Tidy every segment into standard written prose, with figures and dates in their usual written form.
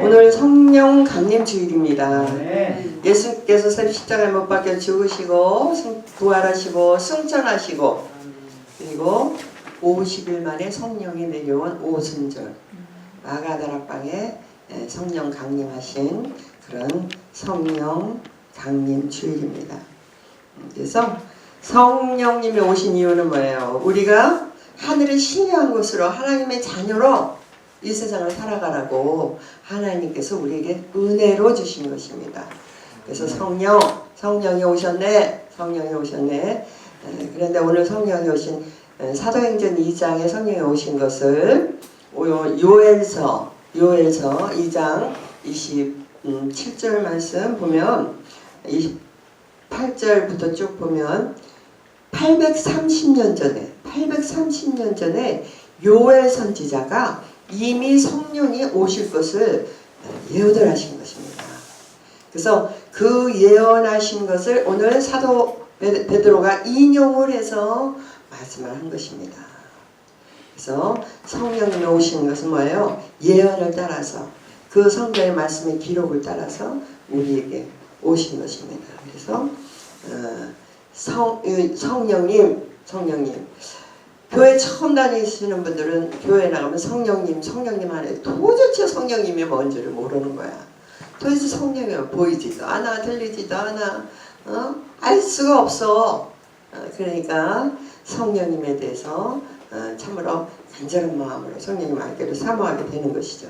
오늘 성령 강림 주일입니다. 아멘. 예수께서 십자가에 못 박혀 죽으시고 부활하시고 승천하시고 그리고 50일 만에 성령이 내려온 오순절 마가다락방에 성령 강림하신 그런 성령 강림 주일입니다. 그래서 성령님이 오신 이유는 뭐예요? 우리가 하늘을 신뢰한 곳으로 하나님의 자녀로 이 세상을 살아가라고 하나님께서 우리에게 은혜로 주신 것입니다. 그래서 성령이 오셨네. 그런데 오늘 성령이 오신 사도행전 2장에 성령이 오신 것을 요엘서 2장 27절 말씀 보면 28절부터 쭉 보면 830년 전에 요엘 선지자가 이미 성령이 오실 것을 예언을 하신 것입니다. 그래서 그 예언하신 것을 오늘 사도 베드로가 인용을 해서 말씀을 한 것입니다. 그래서 성령님이 오시는 것은 뭐예요? 예언을 따라서 그 성경의 말씀의 기록을 따라서 우리에게 오신 것입니다. 그래서 성령님 교회 처음 다니시는 분들은 교회 나가면 성령님 하네. 도대체 성령님이 뭔지를 모르는 거야. 도대체 성령이 보이지도 않아, 들리지도 않아, 알 수가 없어. 그러니까 성령님에 대해서 참으로 간절한 마음으로 성령님 알기를 사모하게 되는 것이죠.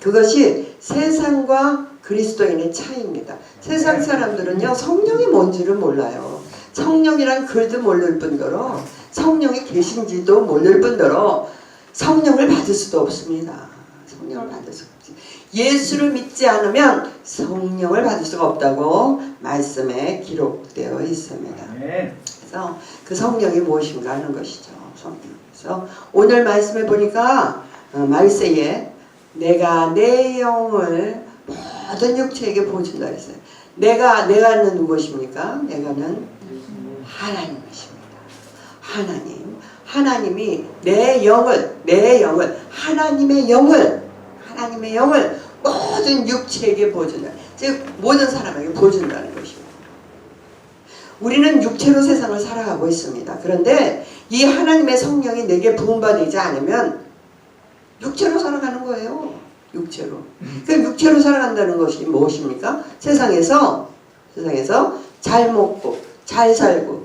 그것이 세상과 그리스도인의 차이입니다. 세상 사람들은요 성령이 뭔지를 몰라요. 성령이란 글도 모를 뿐더러 성령이 계신지도 모를 뿐더러 성령을 받을 수도 없습니다. 성령을 받을 수가 없지. 예수를 믿지 않으면 성령을 받을 수가 없다고 말씀에 기록되어 있습니다. 그래서 그 성령이 무엇인가 하는 것이죠. 그래서 오늘 말씀에 보니까 말세에 내가 내 영을 모든 육체에게 보여준다 했어요. 내가는 누구십니까? 내가는 하나님이십니다. 하나님이 내 영을 하나님의 영을 모든 육체에게 보여준다. 즉 모든 사람에게 보여준다는 것입니다. 우리는 육체로 세상을 살아가고 있습니다. 그런데 이 하나님의 성령이 내게 부음받지 않으면 육체로 살아가는 거예요. 육체로. 그럼 육체로 살아간다는 것이 무엇입니까? 세상에서 잘 먹고 잘 살고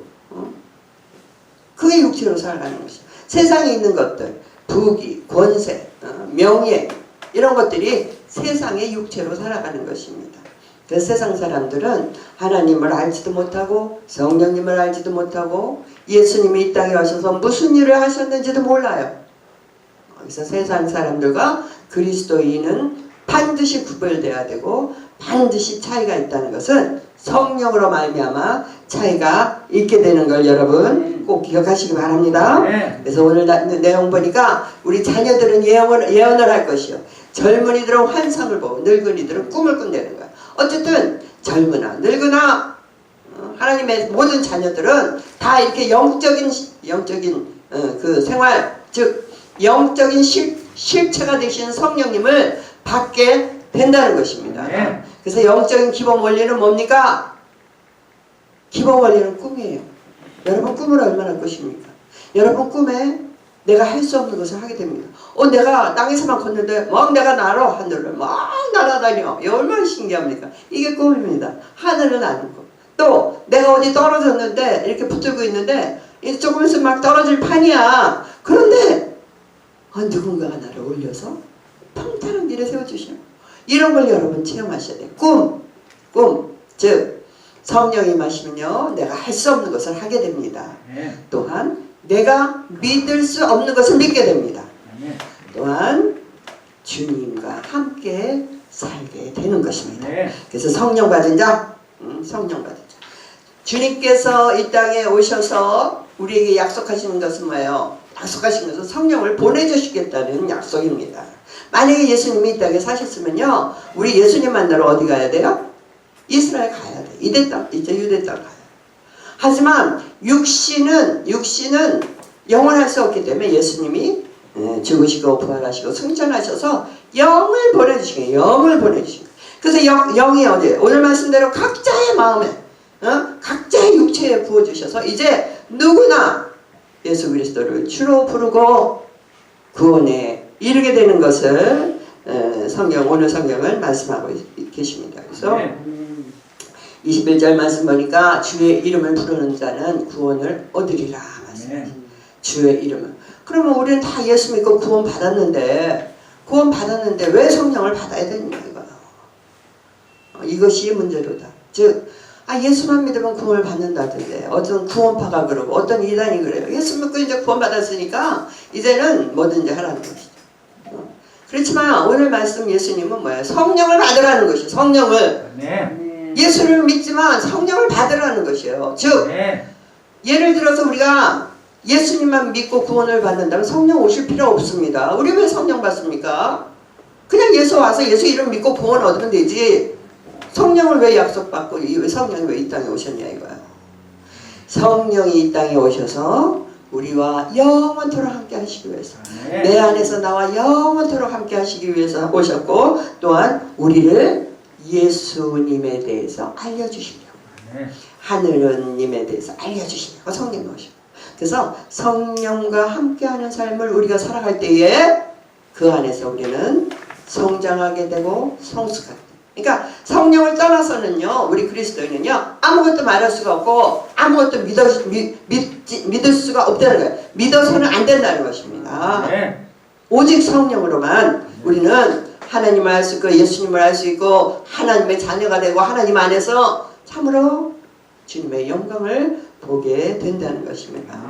그게 육체로 살아가는 것이죠. 세상에 있는 것들 부귀, 권세, 명예 이런 것들이 세상의 육체로 살아가는 것입니다. 그래서 세상 사람들은 하나님을 알지도 못하고 성령님을 알지도 못하고 예수님이 이 땅에 오셔서 무슨 일을 하셨는지도 몰라요. 그래서 세상 사람들과 그리스도인은 반드시 구별돼야 되고 반드시 차이가 있다는 것은 성령으로 말미암아 차이가 있게 되는 걸 여러분 꼭 기억하시기 바랍니다. 그래서 오늘 내용 보니까 우리 자녀들은 예언을 할 것이요. 젊은이들은 환상을 보고 늙은이들은 꿈을 꾼다는 거야. 어쨌든 젊으나 늙으나 하나님의 모든 자녀들은 다 이렇게 영적인 그 생활, 즉 영적인 실체가 되신 성령님을 받게 된다는 것입니다. 그래서 영적인 기본 원리는 뭡니까? 기본 원리는 꿈이에요. 여러분 꿈을 얼마나 꾸십니까? 여러분 꿈에 내가 할 수 없는 것을 하게 됩니다. 내가 땅에서만 걷는데 막 내가 날아 하늘을 막 날아다녀. 얼마나 신기합니까? 이게 꿈입니다. 하늘을 나는 거. 또 내가 어디 떨어졌는데 이렇게 붙들고 있는데 조금 있으면 막 떨어질 판이야. 그런데 누군가가 나를 올려서 평탄한 길에 세워주셔. 이런 걸 여러분 체험하셔야 돼요. 꿈. 즉 성령이 마시면요 내가 할 수 없는 것을 하게 됩니다. 또한 내가 믿을 수 없는 것을 믿게 됩니다. 또한 주님과 함께 살게 되는 것입니다. 그래서 성령 받은 자. 주님께서 이 땅에 오셔서 우리에게 약속하시는 것은 뭐예요? 약속하신 것은 성령을 보내주시겠다는 약속입니다. 만약에 예수님이 이 땅에 사셨으면요 우리 예수님 만나러 어디 가야 돼요? 이스라엘 가야 돼. 유대 땅 가요. 하지만 육신은 영원할 수 없기 때문에 예수님이 죽으시고 부활하시고 승천하셔서 영을 보내주신 거예요. 영을 보내주신 거예요. 그래서 영이 어디 오늘 말씀대로 각자의 마음에 각자의 육체에 부어주셔서 이제 누구나 예수 그리스도를 주로 부르고 구원에 이르게 되는 것을 오늘 성경을 말씀하고 계십니다. 그래서 21절 말씀 보니까 주의 이름을 부르는 자는 구원을 얻으리라 말씀합니다. 주의 이름을. 그러면 우리는 다 예수 믿고 구원 받았는데 왜 성령을 받아야 되느냐 이거야. 이것이 문제로다. 즉 예수만 믿으면 구원을 받는다던데 어떤 구원파가 그러고 어떤 이단이 그래요. 예수 믿고 이제 구원 받았으니까 이제는 뭐든지 하라는 것이죠. 그렇지만 오늘 말씀 예수님은 뭐예요? 성령을 받으라는 것이에요. 성령을. 예수를 믿지만 성령을 받으라는 것이에요. 즉 예를 들어서 우리가 예수님만 믿고 구원을 받는다면 성령 오실 필요 없습니다. 우리 왜 성령 받습니까? 그냥 예수 와서 예수 이름 믿고 구원 얻으면 되지. 성령을 왜 약속받고 성령이 왜 이 땅에 오셨냐 이거야. 성령이 이 땅에 오셔서 우리와 영원토록 함께 하시기 위해서 내 안에서 나와 영원토록 함께 하시기 위해서 오셨고 또한 우리를 예수님에 대해서 알려주시려고 하늘님에 대해서 알려주시려고 성령이 오셨고 그래서 성령과 함께하는 삶을 우리가 살아갈 때에 그 안에서 우리는 성장하게 되고 성숙하게 돼요. 그러니까 성령을 떠나서는요 우리 그리스도인은요 아무것도 말할 수가 없고 아무것도 믿을 수가 없다는 거예요. 믿어서는 안 된다는 것입니다. 오직 성령으로만 우리는 하나님을 알 수 있고 예수님을 알 수 있고 하나님의 자녀가 되고 하나님 안에서 참으로 주님의 영광을 보게 된다는 것입니다.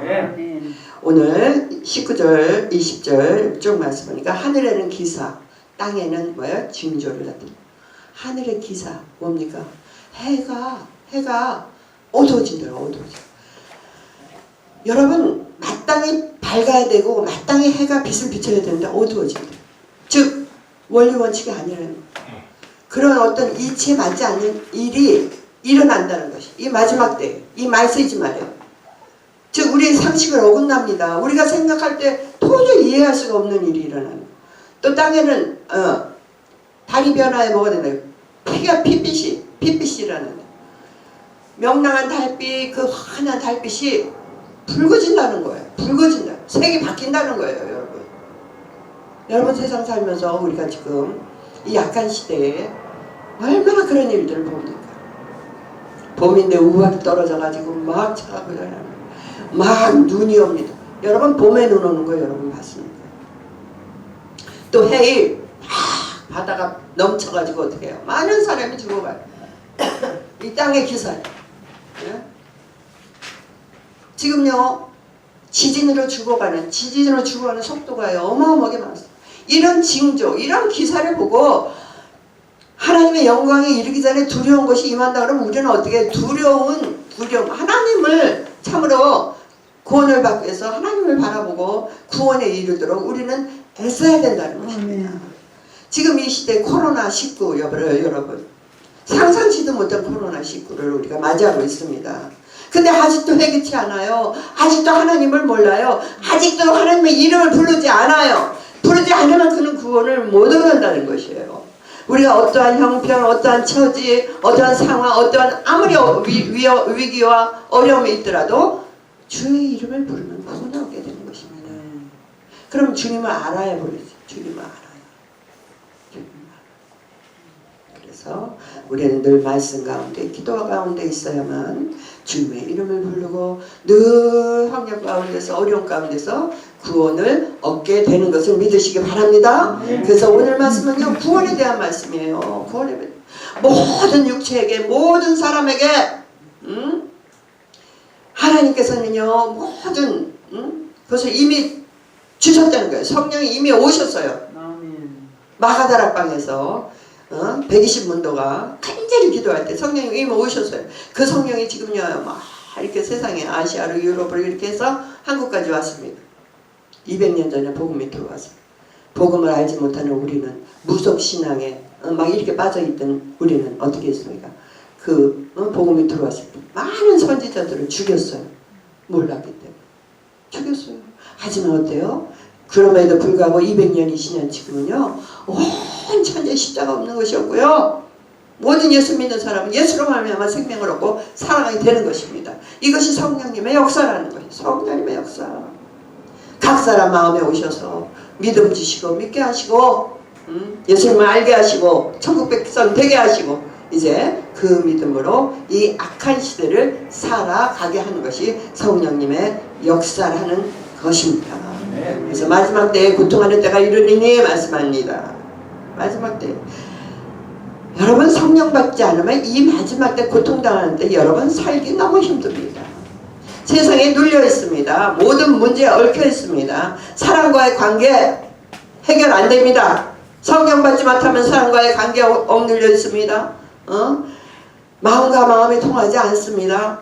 오늘 19절 20절 쭉 말씀하니까 하늘에는 기사 땅에는 뭐예요? 징조를 나타내. 하늘의 기사 뭡니까? 해가 어두워진대요. 어두워져. 여러분 마땅히 밝아야 되고 마땅히 해가 빛을 비춰야 되는데 어두워진대요. 즉 원리 원칙이 아니라는 거예요. 그런 어떤 이치에 맞지 않는 일이 일어난다는 것이 이 마지막 때 이 말 쓰지 말아요. 즉 우리의 상식을 어긋납니다. 우리가 생각할 때 도저히 이해할 수가 없는 일이 일어나는 거예요. 또 땅에는 달이 변화에 뭐가 되나요? 피가 핏빛이라는 명랑한 달빛 그 환한 달빛이 붉어진다는 거예요. 붉어진다. 색이 바뀐다는 거예요. 여러분 세상 살면서 우리가 지금 이 약한 시대에 얼마나 그런 일들을 봅니까? 봄인데 우박이 떨어져가지고 막 차가고 막 눈이 옵니다. 여러분 봄에 눈 오는 거 여러분 봤습니까? 또 해일 바다가 넘쳐가지고 어떻게 해요? 많은 사람이 죽어가요. 이 땅의 기사예요. 지금요 지진으로 죽어가는 속도가요 어마어마하게 많았어요. 이런 징조 이런 기사를 보고 하나님의 영광에 이르기 전에 두려운 것이 임한다 그러면 우리는 어떻게 두려움 하나님을 참으로 구원을 받기 위해서 하나님을 바라보고 구원에 이르도록 우리는 애써야 된다는 것입니다. 지금 이 시대 코로나19 여러분 상상치도 못한 코로나19를 우리가 맞이하고 있습니다. 근데 아직도 회개치 않아요. 아직도 하나님을 몰라요. 아직도 하나님의 이름을 부르지 않아요. 부르지 않으면 그는 구원을 못 얻는다는 것이에요. 우리가 어떠한 형편, 어떠한 처지, 어떠한 상황, 어떠한 아무리 위기와 어려움이 있더라도 주의 이름을 부르면 구원을 얻게 되는 것입니다. 그럼 주님을 알아야 버리죠. 주님을 알아요. 그래서 우리는 늘 말씀 가운데 기도 가운데 있어야만 주님의 이름을 부르고 늘 환경 가운데서 어려움 가운데서 구원을 얻게 되는 것을 믿으시기 바랍니다. 그래서 오늘 말씀은요 구원에 대한 말씀이에요. 구원에 대한 모든 육체에게 모든 사람에게 하나님께서는요 모든 그것을 이미 주셨다는 거예요. 성령이 이미 오셨어요. 마가다락방에서 120문도가 간절히 기도할 때 성령이 이미 오셨어요. 그 성령이 지금요 막 이렇게 세상에 아시아로 유럽으로 이렇게 해서 한국까지 왔습니다. 200년 전에 복음이 들어왔어요. 복음을 알지 못하는 우리는 무속신앙에 막 이렇게 빠져있던 우리는 어떻게 했습니까? 그 복음이 들어왔을 때 많은 선지자들을 죽였어요. 몰랐기 때문에 죽였어요. 하지만 어때요? 그럼에도 불구하고 200년이 지난 지금은요 온 천재 십자가 없는 것이 없고요. 모든 예수 믿는 사람은 예수로 말미암아 생명을 얻고 살아가게 되는 것입니다. 이것이 성령님의 역사라는 것이에요. 성령님의 역사. 각 사람 마음에 오셔서 믿음 주시고 믿게 하시고 예수님을 알게 하시고 천국 백성 되게 하시고 이제 그 믿음으로 이 악한 시대를 살아가게 하는 것이 성령님의 역사라는 것입니다. 그래서 마지막 때에 고통하는 때가 이르리니 말씀합니다. 마지막 때 여러분 성령 받지 않으면 이 마지막 때 고통당하는 때 여러분 살기 너무 힘듭니다. 세상에 눌려 있습니다. 모든 문제에 얽혀 있습니다. 사람과의 관계 해결 안 됩니다. 성령 받지 못하면 사람과의 관계 억눌려 있습니다. 마음과 마음이 통하지 않습니다.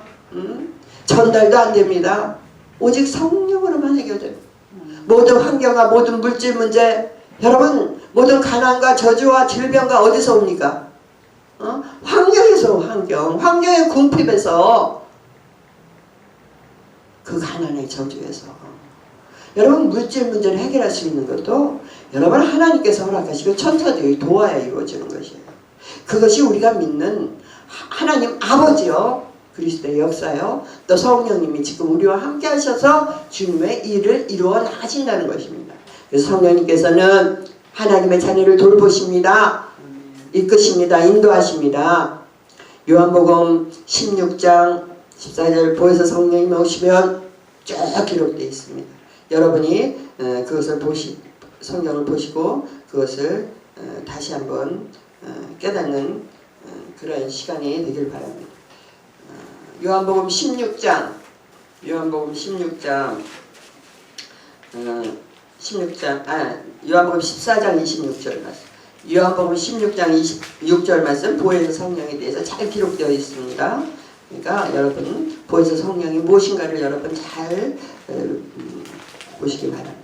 전달도 안 됩니다. 오직 성령으로만 해결됩니다. 모든 환경과 모든 물질 문제, 여러분 모든 가난과 저주와 질병과 어디서 옵니까? 환경에서 환경의 궁핍에서 그 가난의 저주에서 여러분 물질 문제를 해결할 수 있는 것도 여러분 하나님께서 허락하시고 천사들이 도와야 이루어지는 것이에요. 그것이 우리가 믿는 하나님 아버지요 그리스도의 역사요 또 성령님이 지금 우리와 함께 하셔서 주님의 일을 이루어 나가신다는 것입니다. 그래서 성령님께서는 하나님의 자녀를 돌보십니다. 이끄십니다. 인도하십니다. 요한복음 16장 14절 보혜사 성령님이 오시면 쭉 기록되어 있습니다. 여러분이 그것을 성경을 보시고 그것을 다시 한번 깨닫는 그런 시간이 되길 바랍니다. 요한복음 16장 요한복음 14장 26절 말씀 요한복음 16장 26절 말씀 보혜사 성령에 대해서 잘 기록되어 있습니다. 그러니까 여러분 보혜사 성령이 무엇인가를 여러분 잘 보시기 바랍니다.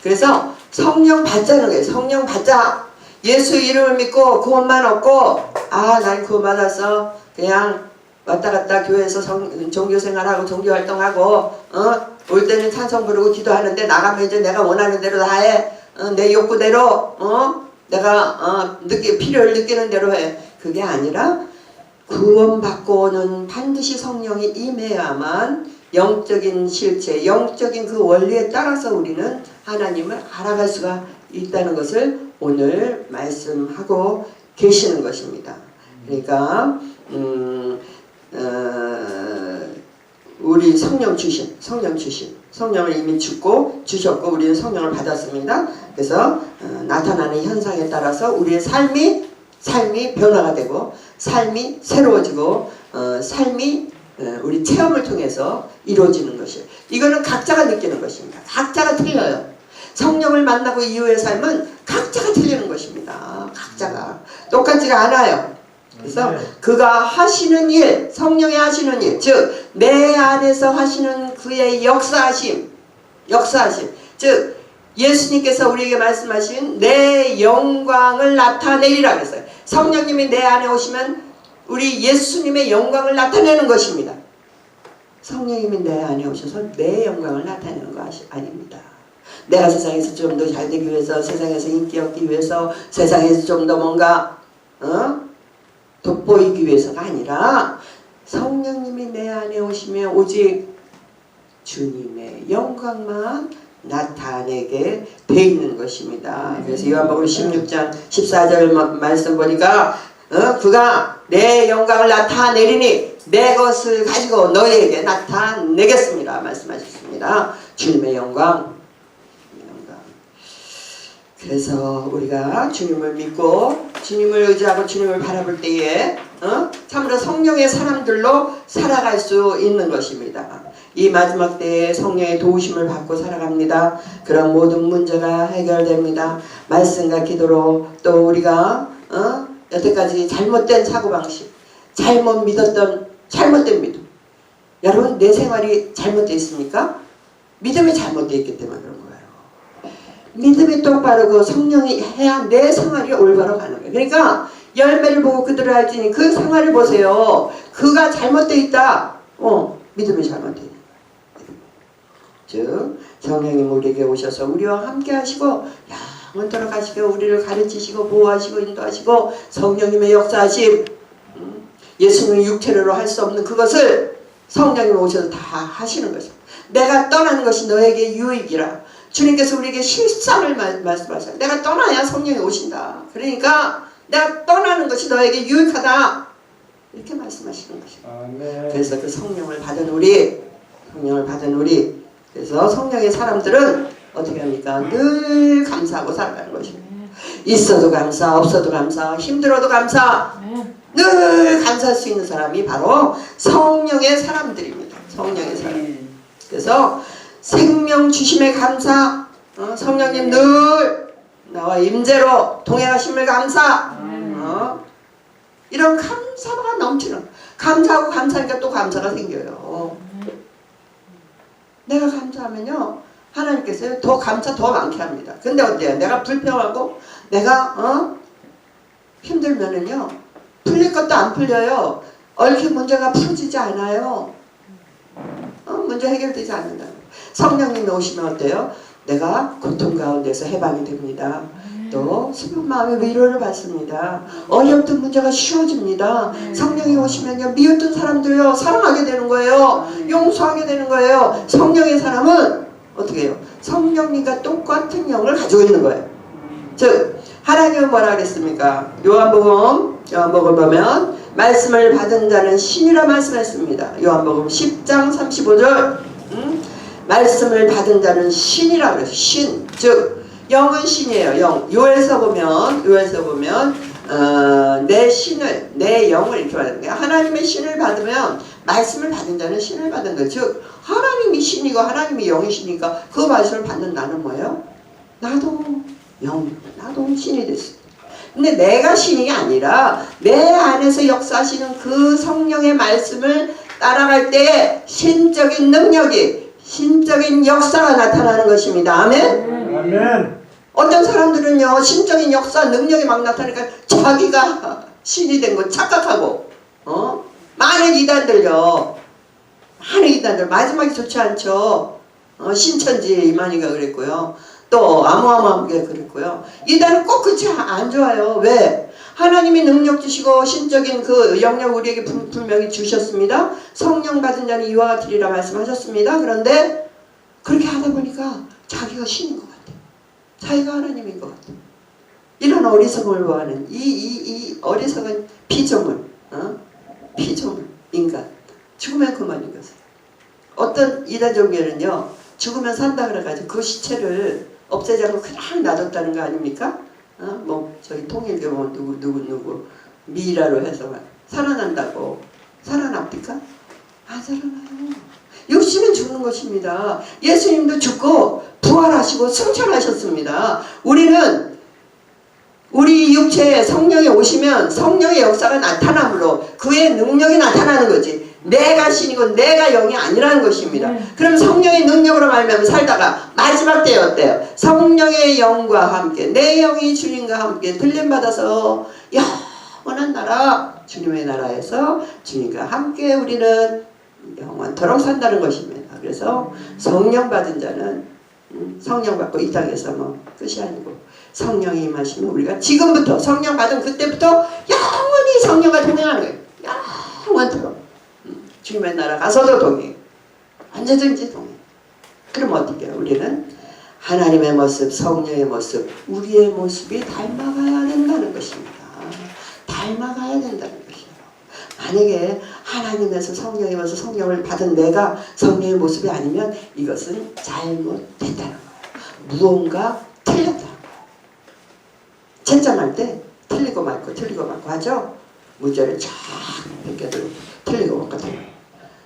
그래서 성령 받자는 거예요. 성령 받자. 예수 이름을 믿고 구원만 얻고 난 구원 받아서 그냥 왔다 갔다 교회에서 종교생활하고 종교활동하고 올 때는 찬송 부르고 기도하는데 나가면 이제 내가 원하는 대로 다 해. 내 욕구대로 내가 필요를 느끼는 대로 해. 그게 아니라 구원받고는 반드시 성령이 임해야만 영적인 실체, 영적인 그 원리에 따라서 우리는 하나님을 알아갈 수가 있다는 것을 오늘 말씀하고 계시는 것입니다. 그러니까 우리 성령을 이미 주셨고 우리는 성령을 받았습니다. 그래서 나타나는 현상에 따라서 우리의 삶이 변화가 되고 삶이 새로워지고 삶이 우리 체험을 통해서 이루어지는 것이에요. 이거는 각자가 느끼는 것입니다. 각자가 틀려요. 성령을 만나고 이후의 삶은 각자가 틀리는 것입니다. 각자가 똑같지가 않아요. 그래서 그가 하시는 일, 성령이 하시는 일, 즉 내 안에서 하시는 그의 역사하심, 즉 예수님께서 우리에게 말씀하신 내 영광을 나타내리라 그랬어요. 성령님이 내 안에 오시면 우리 예수님의 영광을 나타내는 것입니다. 성령님이 내 안에 오셔서 내 영광을 나타내는 것이 아닙니다. 내가 세상에서 좀 더 잘되기 위해서, 세상에서 인기 얻기 위해서, 세상에서 좀 더 뭔가 돋보이기 위해서가 아니라 성령님이 내 안에 오시면 오직 주님의 영광만 나타내게 돼 있는 것입니다. 그래서 요한복음 16장 14절 말씀 보니까 그가 내 영광을 나타내리니 내 것을 가지고 너희에게 나타내겠습니다 말씀하셨습니다. 주님의 영광. 그래서 우리가 주님을 믿고 주님을 의지하고 주님을 바라볼 때에 참으로 성령의 사람들로 살아갈 수 있는 것입니다. 이 마지막 때에 성령의 도우심을 받고 살아갑니다. 그런 모든 문제가 해결됩니다. 말씀과 기도로 또 우리가 여태까지 잘못된 사고방식, 잘못 믿었던 잘못된 믿음, 여러분 내 생활이 잘못되어 있습니까? 믿음이 잘못되어 있기 때문에 그런 거예요. 믿음이 똑바르고 성령이 해야 내 생활이 올바로 가는 거예요. 그러니까 열매를 보고 그들을 알지니 그 생활을 보세요. 그가 잘못되어 있다. 믿음이 잘못되어 있다. 즉 성령님 우리에게 오셔서 우리와 함께 하시고 영원토록 하시고 우리를 가르치시고 보호하시고 인도하시고 성령님의 역사하심, 예수님이 육체로 할 수 없는 그것을 성령님이 오셔서 다 하시는 것입니다. 내가 떠나는 것이 너에게 유익이라. 주님께서 우리에게 실상을 말씀하셔요. 내가 떠나야 성령이 오신다. 그러니까 내가 떠나는 것이 너에게 유익하다. 이렇게 말씀하시는 것입니다. 그래서 그 성령을 받은 우리, 그래서 성령의 사람들은 어떻게 합니까? 늘 감사하고 살아가는 것입니다. 있어도 감사, 없어도 감사, 힘들어도 감사, 늘 감사할 수 있는 사람이 바로 성령의 사람들입니다. 성령의 사람. 그래서 생명 주심에 감사, 성령님 늘 나와 임재로 동행하심을 감사, 이런 감사가 넘치는, 감사하고 감사하니까 또 감사가 생겨요. 내가 감사하면요 하나님께서 더 감사 더 많게 합니다. 근데 어때요? 내가 불평하고 내가 힘들면은요 풀릴 것도 안 풀려요. 얽힌 문제가 풀어지지 않아요. 문제 해결되지 않는다. 성령님이 오시면 어때요? 내가 고통 가운데서 해방이 됩니다. 또 슬픈 마음의 위로를 받습니다. 어려웠던 문제가 쉬워집니다. 성령이 오시면요 미웠던 사람들요 사랑하게 되는 거예요. 용서하게 되는 거예요. 성령의 사람은 어떻게 해요? 성령님과 똑같은 영을 가지고 있는 거예요. 즉 하나님은 뭐라 그랬습니까? 요한복음 보면 말씀을 받은 자는 신이라 말씀했습니다. 요한복음 10장 35절 말씀을 받은 자는 신이라 그랬어요. 신, 즉 영은 신이에요. 영. 요엘서 보면 내 신을, 내 영을 이렇게 말하는 거예요. 하나님의 신을 받으면 말씀을 받은 자는 신을 받은 거예요. 즉 하나님이 신이고 하나님이 영이시니까 그 말씀을 받는 나는 뭐예요? 나도 영, 나도 신이 됐어. 근데 내가 신이 아니라 내 안에서 역사하시는 그 성령의 말씀을 따라갈 때 신적인 능력이, 신적인 역사가 나타나는 것입니다. 아멘? 아멘. 어떤 사람들은요 신적인 역사 능력이 막 나타나니까 자기가 신이 된 거 착각하고 많은 이단들요, 많은 이단들 마지막이 좋지 않죠. 신천지 이만희가 그랬고요, 또 아무아무하게 그랬고요. 이단은 꼭 그렇지 안 좋아요. 왜? 하나님이 능력 주시고 신적인 그 영역 우리에게 분명히 주셨습니다. 성령 받은 자는 이와 같으리라 말씀하셨습니다. 그런데 그렇게 하다 보니까 자기가 신인 것 같아요. 자기가 하나님인 것 같아요. 이런 어리석음을 보하는 이 어리석은 피조물, 피조물 인간, 죽으면 그만인 것을. 어떤 이단 종교는요 죽으면 산다 그래가지고 그 시체를 없애지 않고 그냥 놔뒀다는 거 아닙니까? 뭐 저기 통일교 누구 미라로 해서 살아난다고. 살아납니까? 안 살아나요. 육신은 죽는 것입니다. 예수님도 죽고 부활하시고 승천하셨습니다. 우리는 우리 육체에 성령이 오시면 성령의 역사가 나타남으로 그의 능력이 나타나는 거지, 내가 신이고 내가 영이 아니라는 것입니다. 그럼 성령의 능력으로 말미암아 살다가 마지막 때에 어때요? 성령의 영과 함께 내 영이 주님과 함께 들림받아서 영원한 나라, 주님의 나라에서 주님과 함께 우리는 영원토록 산다는 것입니다. 그래서 성령 받은 자는 성령 받고 이 땅에서 뭐 끝이 아니고 성령이 임하시면 우리가 지금부터 성령 받은 그때부터 영원히 성령과 동행하는 거예요. 영원토록 주님의 나라 가서도 동행, 언제든지 동행. 그럼 어떻게 해요? 우리는 하나님의 모습, 성령의 모습, 우리의 모습이 닮아가야 된다는 것입니다. 닮아가야 된다는 것이에요. 만약에 하나님에서 성령이 와서 성령을 받은 내가 성령의 모습이 아니면 이것은 잘못됐다는 거예요. 무언가 틀렸다는 거예요. 채점할 때 틀리고 말고 하죠. 문제를 쫙 벗겨들고 틀리고 말고 틀리고.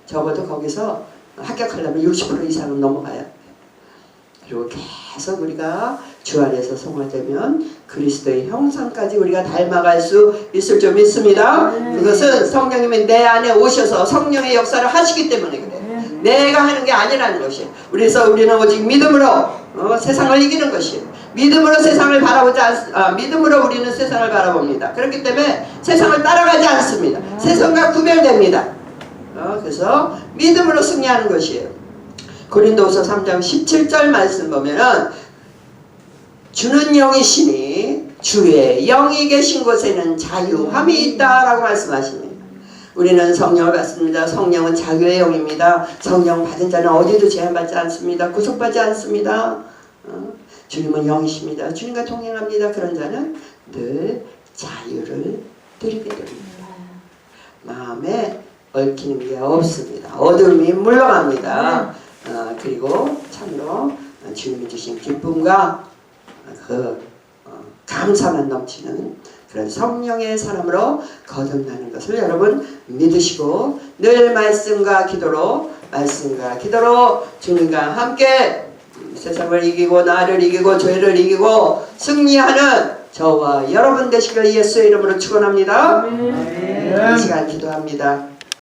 적어도 거기서 합격하려면 60% 이상은 넘어가야 돼요. 그리고 계속 우리가 주 안에서 성화되면 그리스도의 형상까지 우리가 닮아갈 수 있을 줄 믿습니다. 그것은 성령님이 내 안에 오셔서 성령의 역사를 하시기 때문에 그래요. 내가 하는 게 아니라는 것이에요. 그래서 우리는 오직 믿음으로 세상을 이기는 것이에요. 믿음으로 세상을 믿음으로 우리는 세상을 바라봅니다. 그렇기 때문에 세상을 따라가지 않습니다. 세상과 구별됩니다. 그래서 믿음으로 승리하는 것이에요. 고린도후서 3장 17절 말씀 보면은 주는 영이시니 주의 영이 계신 곳에는 자유함이 있다라고 말씀하십니다. 우리는 성령을 받습니다. 성령은 자유의 영입니다. 성령 받은 자는 어디도 제한받지 않습니다. 구속받지 않습니다. 주님은 영이십니다. 주님과 동행합니다. 그런 자는 늘 자유를 누리게 됩니다. 마음에 얽히는 게 없습니다. 어둠이 물러갑니다. 그리고 참으로 주님이 주신 기쁨과 그 감사만 넘치는 그런 성령의 사람으로 거듭나는 것을 여러분 믿으시고 늘 말씀과 기도로 주님과 함께 세상을 이기고 나를 이기고 죄를 이기고 승리하는 저와 여러분 되시길 예수의 이름으로 축원합니다. 이 시간 기도합니다.